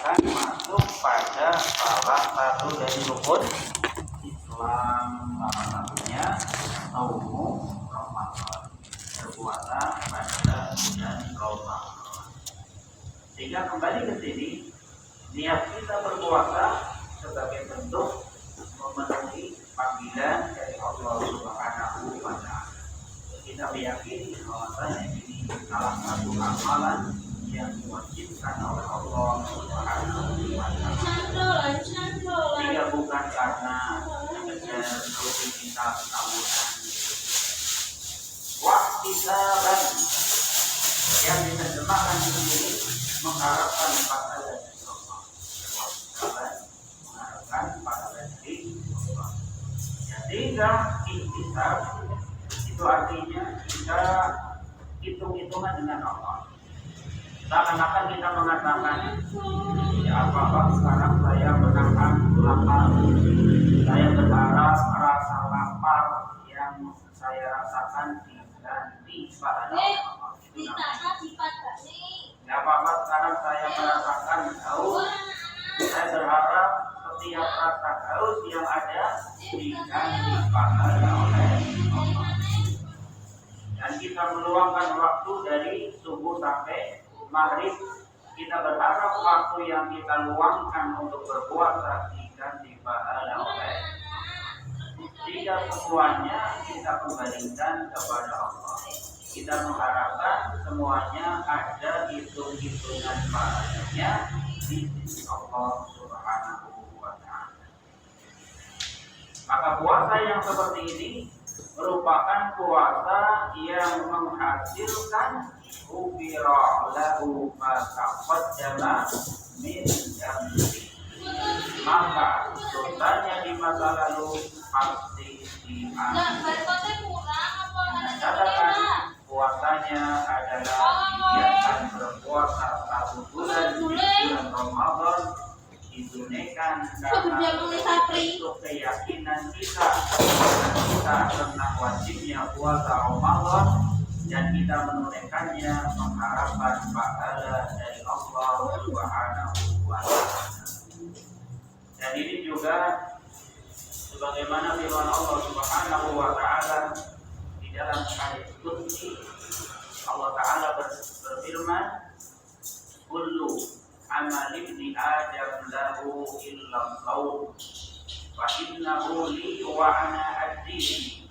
akan masuk pada salah satu dari rukun Islam, salah satunya saumu Ramadan, berpuasa pada bulan Ramadan. Sehingga kembali ke sini, niat kita berpuasa sebagai bentuk memenuhi panggilan dari Allah Subhanahu wa Ta'ala. Kita meyakini bahwasanya ini salah satu amalan yang diwajibkan oleh Allah Subhanahu wa Ta'ala. Jika bukan karena sekedar rutinitas tahunan, waqtisaban yang diterjemahkan di sini mengharapkan pahala dari Allah. Waqtisaban mengharapkan pahala dari Allah. Ya, sehingga ihtisab itu artinya kita hitung-hitungan dengan Allah. Seakan-akan kita mengatakan, ya apa-apa sekarang saya menahan lapar, saya berharap rasa lapar yang saya rasakan diganti pahala Allah. Ya apa-apa sekarang saya merasakan haus, saya berharap setiap rasa haus yang ada diganti pahala oleh Allah. Dan kita meluangkan waktu dari subuh sampai maghrib, kita berharap waktu yang kita luangkan untuk berpuasa diganti pahala oleh jika semuanya kita kembalikan kepada Allah. Kita mengharapkan semuanya ada hitung-hitungan pahalanya di sisi Allah Subhanahu wa Ta'ala. Maka puasa yang seperti ini merupakan puasa yang menghasilkan ghufira lahu ma taqaddama min dhanbi. Maka dosanya di masa lalu pasti diampuni. Catatan puasanya adalah kegiatan berpuasa 1 bulan di bulan Ramadan ditunaikan karena untuk keyakinan kita tentang wajibnya puasa Ramadan, dan kita menunaikannya mengharapkan pahala dari Allah Subhanahu wa Ta'ala. Dan ini juga sebagaimana firman Allah Subhanahu wa Ta'ala di dalam hadis qudsi. Allah Ta'ala berfirman, kullu amal ibni Adam lahu illa shaum wa innahu li wa ana addihi.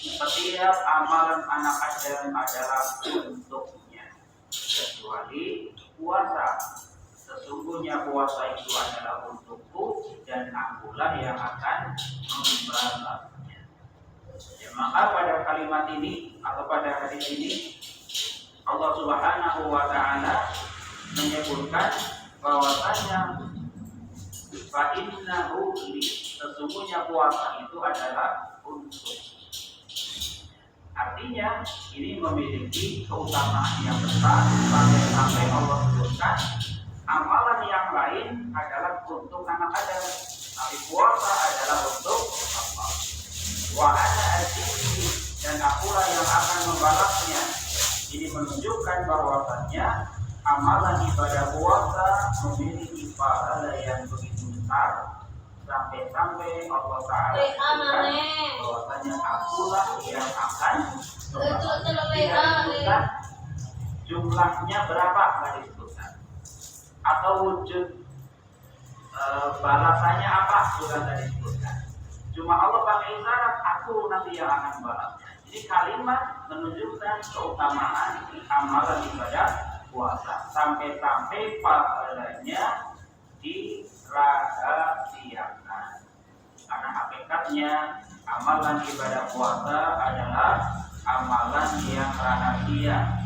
Setiap amalan anak Adam adalah untuknya kecuali puasa. Sesungguhnya puasa itu adalah untukku dan akulah yang akan membalasnya. Ya, maka pada kalimat ini atau pada hadis ini Allah Subhanahu wa Ta'ala menyebutkan bahwasanya fa innahu li, sesungguhnya puasa itu adalah untuk. Artinya ini memiliki keutamaan yang besar sampai Allah sebutkan amalan yang lain adalah untuk anak Adam, tapi puasa adalah untuk Allah. Wa ana azizi, dan akulah yang akan membalasnya. Ini menunjukkan bahwasannya amalan ibadah puasa memiliki pahala yang begitu besar. Sampai-sampai Allah Ta'ala bahwasanya akulah yang akan membalasnya. Jumlahnya berapa nggak disebutkan, atau wujud balasannya apa juga nggak disebutkan. Cuma Allah pakai isyarat, aku nanti yang akan membalasnya. Jadi kalimat menunjukkan keutamaan amalan ibadah puasa, sampai-sampai pahalanya dirahasiakan. Karena hakikatnya amalan ibadah puasa adalah amalan yang rahasia.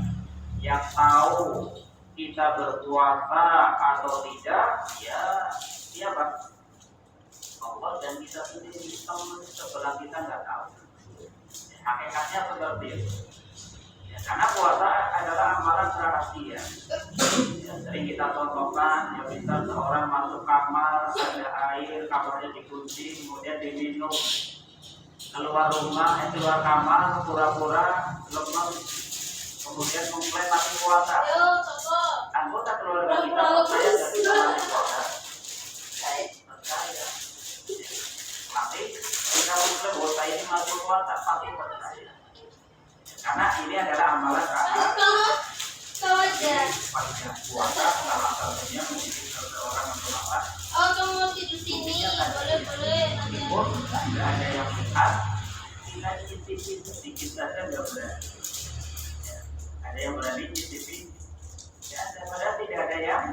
Yang tahu kita berpuasa atau tidak, ya siapa? Allah dan kita sendiri. Teman sebelah kita nggak tahu. Ya, hakikatnya seperti itu. Ya, karena puasa adalah amalan rahasia. Ya, sering kita contohkan, ya bisa seorang masuk kamar, ada air, kamarnya dikunci, kemudian diminum, keluar rumah, keluar kamar, pura-pura lemas, kemudian mengklaim masih puasa. Anggota keluarga kita percaya tidak bisa masih puasa. cicipin sedikit saja nggak berani. Ya. Ada yang berani cicipin, ya padahal tidak ada yang,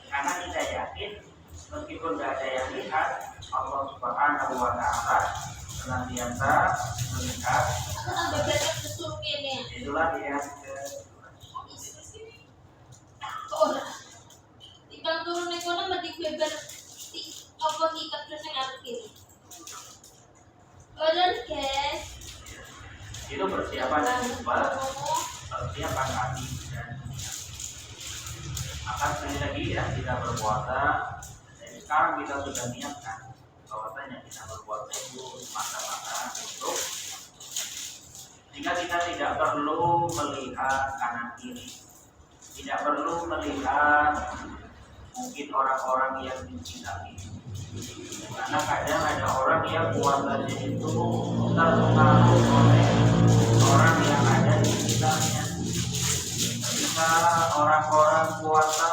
karena kita yakin meskipun tidak ada yang lihat, Allah Subhanahu wa Ta'ala senantiasa melihat. Itulah yang Ibang turun ko na madigweber apa kita terus yang arep kiri. Orang guys. Itu persiapan persiapan hati dan akan sekali lagi ya kita berpuasa. Jadi sekarang kita sudah niatkan bahwasanya kita berpuasa itu mata-mata untuk sehingga kita tidak perlu melihat kanan kiri, tidak perlu melihat mungkin orang-orang yang mencintai. Karena kadang ada orang yang puasanya itu terpengaruh oleh orang yang ada di sekitarnya. Ketika orang-orang puasa,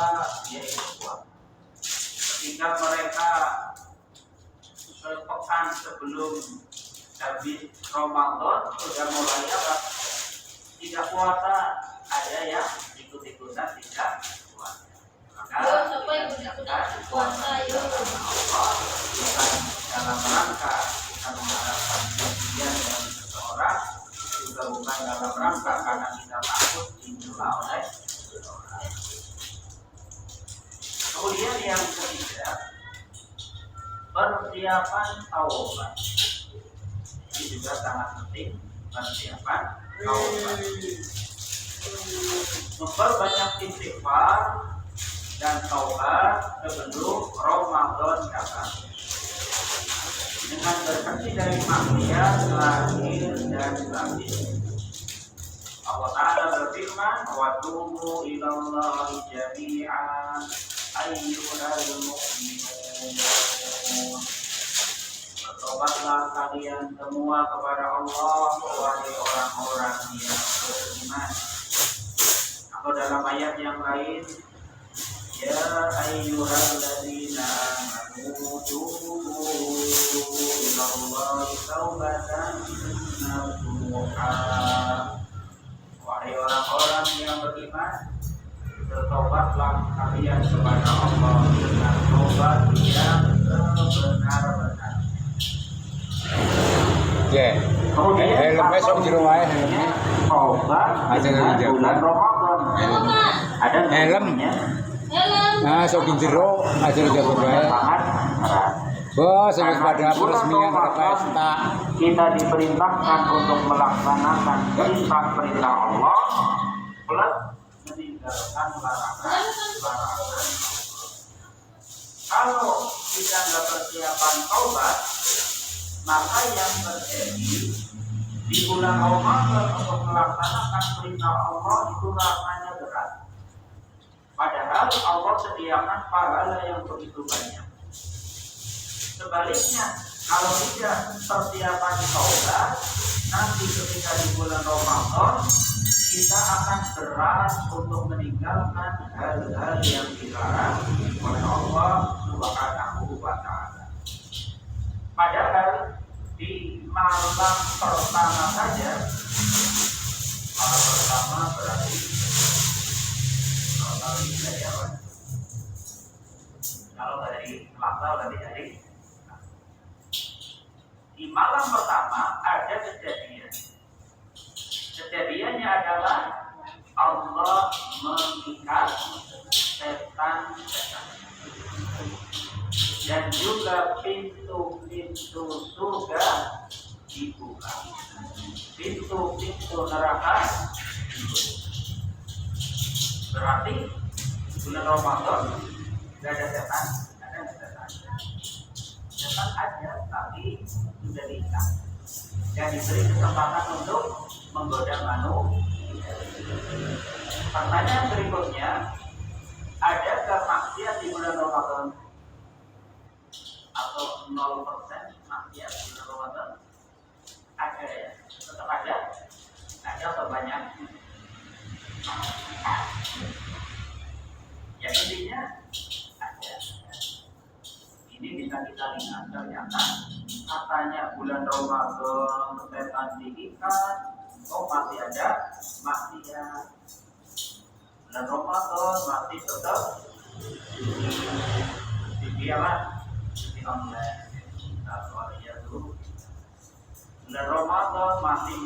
dia ikut puasa. Ketika mereka sepekan sebelum habis Ramadan sudah mulai apa? Tidak puasa, ada yang ikut-ikutan tidak puasa. Maka puasa bukan dalam rangka kita mengharapkan kemudian dari seseorang, juga bukan dalam rangka karena kita takut dicela oleh seseorang. Kemudian yang ketiga, persiapan taubat. Ini juga sangat penting, persiapan taubat. Memperbanyak istighfar dan taubat sebelum Ramadan datang. Dengan bersih dari maksiat lahir dan batin. Allah Ta'ala berfirman, "Wa tubu ilallahi jami'an ayyuhal mu'minun." Bertobatlah kalian semua kepada Allah, wahai orang-orang yang beriman. Atau dalam ayat yang lain, ya ayyuhalladzina amanu tubu ilallahi taubatan nasuha. Wahai orang-orang yang beriman, bertobatlah kalian kepada Allah dengan taubat yang benar-benar. Ya. Helmnya sok jero wae helmnya. Taubat dengan bulan Ramadan. Ada helmnya. Nah, sok jero aja jago wae. Bos, wis pada peresmian pesta. Kita diperintahkan untuk melaksanakan perintah Allah plus meninggalkan larangan. Kalau kita nggak persiapan taubat, maka yang terjadi di bulan Ramadan untuk melaksanakan perintah Allah itu rasanya berat. Padahal Allah sediakan pahala yang begitu banyak. Sebaliknya, kalau tidak persiapan taubat, nanti ketika di bulan Ramadan kita akan berat untuk meninggalkan hal-hal yang dilarang oleh Allah Subhanahu wa Ta'ala. Padahal di malam pertama saja, malam pertama berarti kalau dari Selasa berarti hari. Di malam pertama ada kejadian. Kejadiannya adalah Allah mengikat setan-setan. Dan juga pintu-pintu surga dibuka. Pintu-pintu neraka dibuka. Berarti bulan Ramadan tidak ada setan, ada setan. Setan ada, tapi sudah diikat. Dan diberi kesempatan untuk menggoda manusia. Pertanyaan berikutnya, adakah maksiat di bulan Ramadan? Atau 0% maksiat di bulan Ramadan? Ada ya, tetap ada. Ada atau banyak? Ya intinya ada. Ini bisa kita lihat ternyata katanya bulan Ramadan setan diikat, oh masih ada maksiat. Bulan Ramadan masih tetap dibiarkan di online. Nah, ya dulu. Bulan Ramadan masih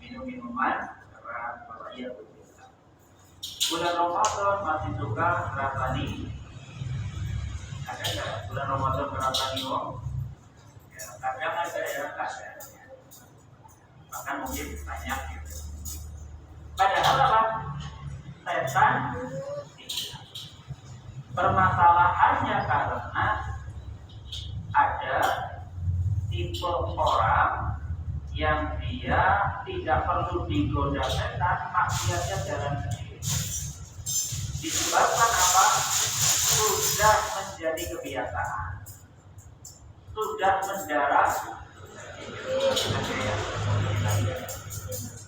minuman keras, bahaya tuh. Bulan Ramadan masih suka rasani. Ada nggak bulan Ramadan rasani wong? Ya, kadang ada ya, kadang. Bahkan mungkin banyak gitu. Padahal apa? Setan permasalahannya karena ada tipe orang yang dia tidak perlu digoda setan, maksiatnya jalan sendiri. Disebabkan apa? Sudah menjadi kebiasaan, sudah mendarah.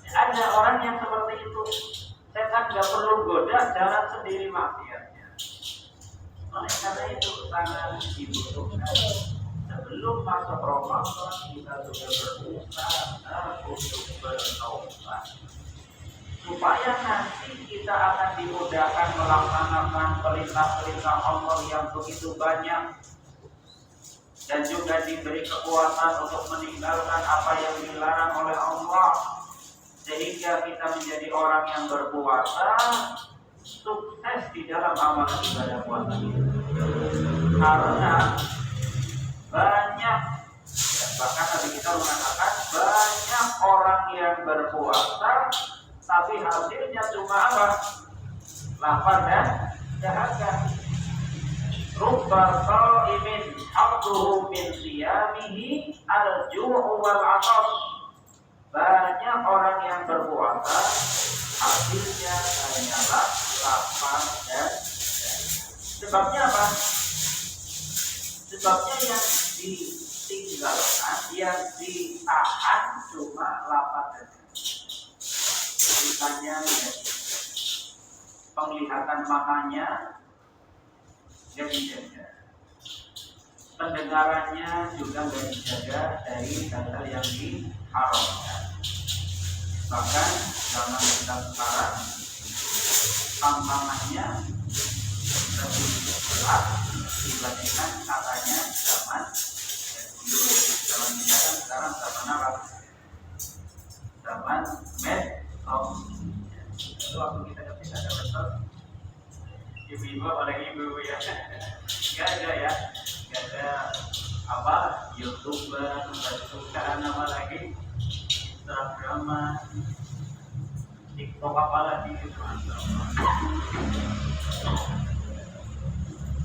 Ada orang yang seperti itu, setan nggak perlu goda, jalan sendiri maksiatnya. Oleh karena itu sangat dibutuhkan. Sebelum masuk Ramadan kita sudah berusaha untuk bertaubat, supaya nanti kita akan dimudahkan melaksanakan perintah-perintah Allah yang begitu banyak, dan juga diberi kekuatan untuk meninggalkan apa yang dilarang oleh Allah, sehingga kita menjadi orang yang berpuasa sukses di dalam amalan ibadah puasa itu. Karena banyak, bahkan Nabi kita mengatakan banyak orang yang berpuasa tapi hasilnya cuma apa? Lapar dan dahaga. Rubba sha'imin hadduhu min siyamihi al-ju'u wal 'atash. Banyak orang yang berpuasa hasilnya hanyalah lapar dan sebabnya apa? Sebabnya yang ditinggalkan, yang ditahan cuma lapar dan sisanya penglihatan matanya nggak dijaga, pendengarannya juga nggak dijaga dari hal-hal yang diharamkan. Bahkan zaman kita sekarang tantangannya lebih berat dibandingkan katanya zaman dulu. Zaman ini kan sekarang zaman apa? Zaman medsos. Itu waktu kita ketika ada medsos, ibu-ibu oleh ibu ya, nggak ada ya, nggak ada apa YouTuber, bukan nama lagi Instagram, TikTok apa lagi gitu.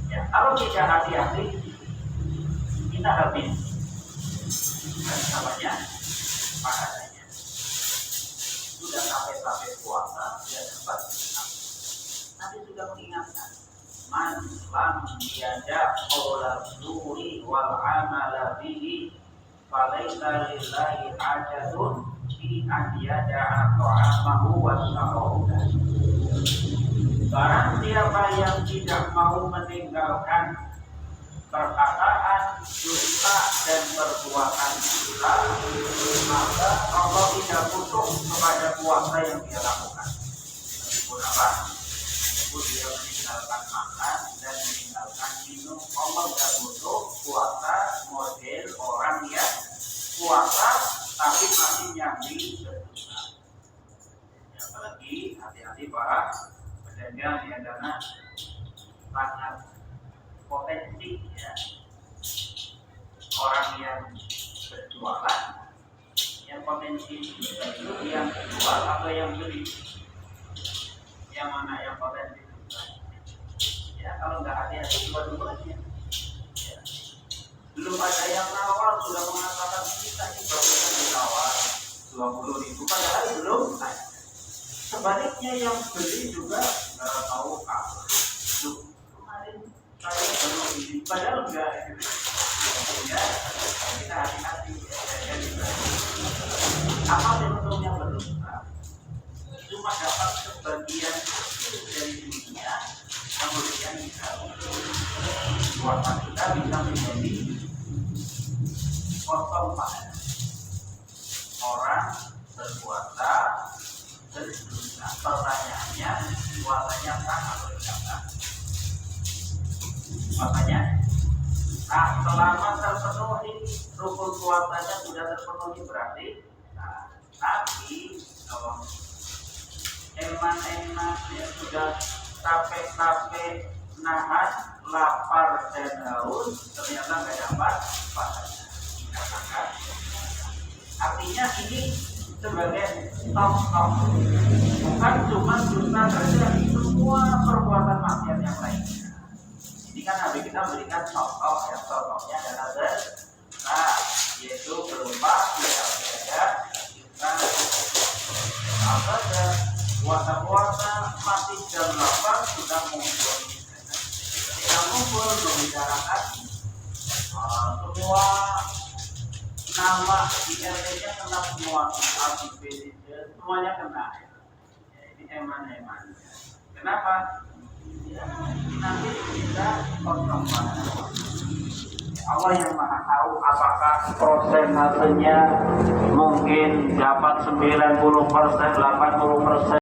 Ya, kalau tidak hati-hati kita habis dan namanya pahalanya. Sudah sampai puasa sudah dapat, nanti sudah mengingatkan man lam yada qawla zuri wal amala bihi falaisa lillahi hajatun fi an yada'a ta'amahu wa syarabahu. Barang siapa yang tidak mau meninggalkan perkataan dusta dan perbuatan dosa, maka Allah tidak butuh kepada puasa yang dia lakukan. Meskipun apa? Meskipun dia meninggalkan makan dan meninggalkan minum, Allah tidak butuh puasa model orang yang puasa tapi masih nyambi berdosa. Apalagi hati-hati para pedagang yang karena sangat potensi ya, orang yang berjualan yang potensi itu yang jual atau yang beli, yang mana yang potensi ya. Kalau nggak hati-hati dua-duanya ya. Belum ada yang nawar sudah mengatakan kita ini barusan ditawar 20.000 padahal belum ada. Sebaliknya yang beli juga nggak tahu kabar. Kemarin saya baru ini, padahal enggak. Ya, kita hati-hati. Apa bentuknya berdosa? Cuma dapat sebagian dari dunia, kemudian kita puasa kita bisa menjadi kosong pada orang berpuasa berdosa. Pertanyaannya, puasanya sah atau tidak sah? Makanya, nah selama terpenuhi rukun puasanya sudah terpenuhi berarti, nah, tapi kalau eman-eman ya sudah capek-capek nahan lapar dan haus ternyata nggak dapat pahalanya. Dikatakan artinya ini sebagai contoh, bukan cuma dosa saja, semua perbuatan maksiat yang lainnya. Ini kan Nabi kita berikan contoh, yang contohnya adalah nah, yaitu berupa tidak ada kita apa ada puasa-puasa masih jam 8 sudah muncul. Ketika muncul membicarakan semua nama di RT-nya kena semua, ABCD semuanya kena. Ini eman-eman. Kenapa? Ya, nanti kita kosong pada Allah yang maha tahu apakah prosentasenya mungkin dapat 90%, 80%.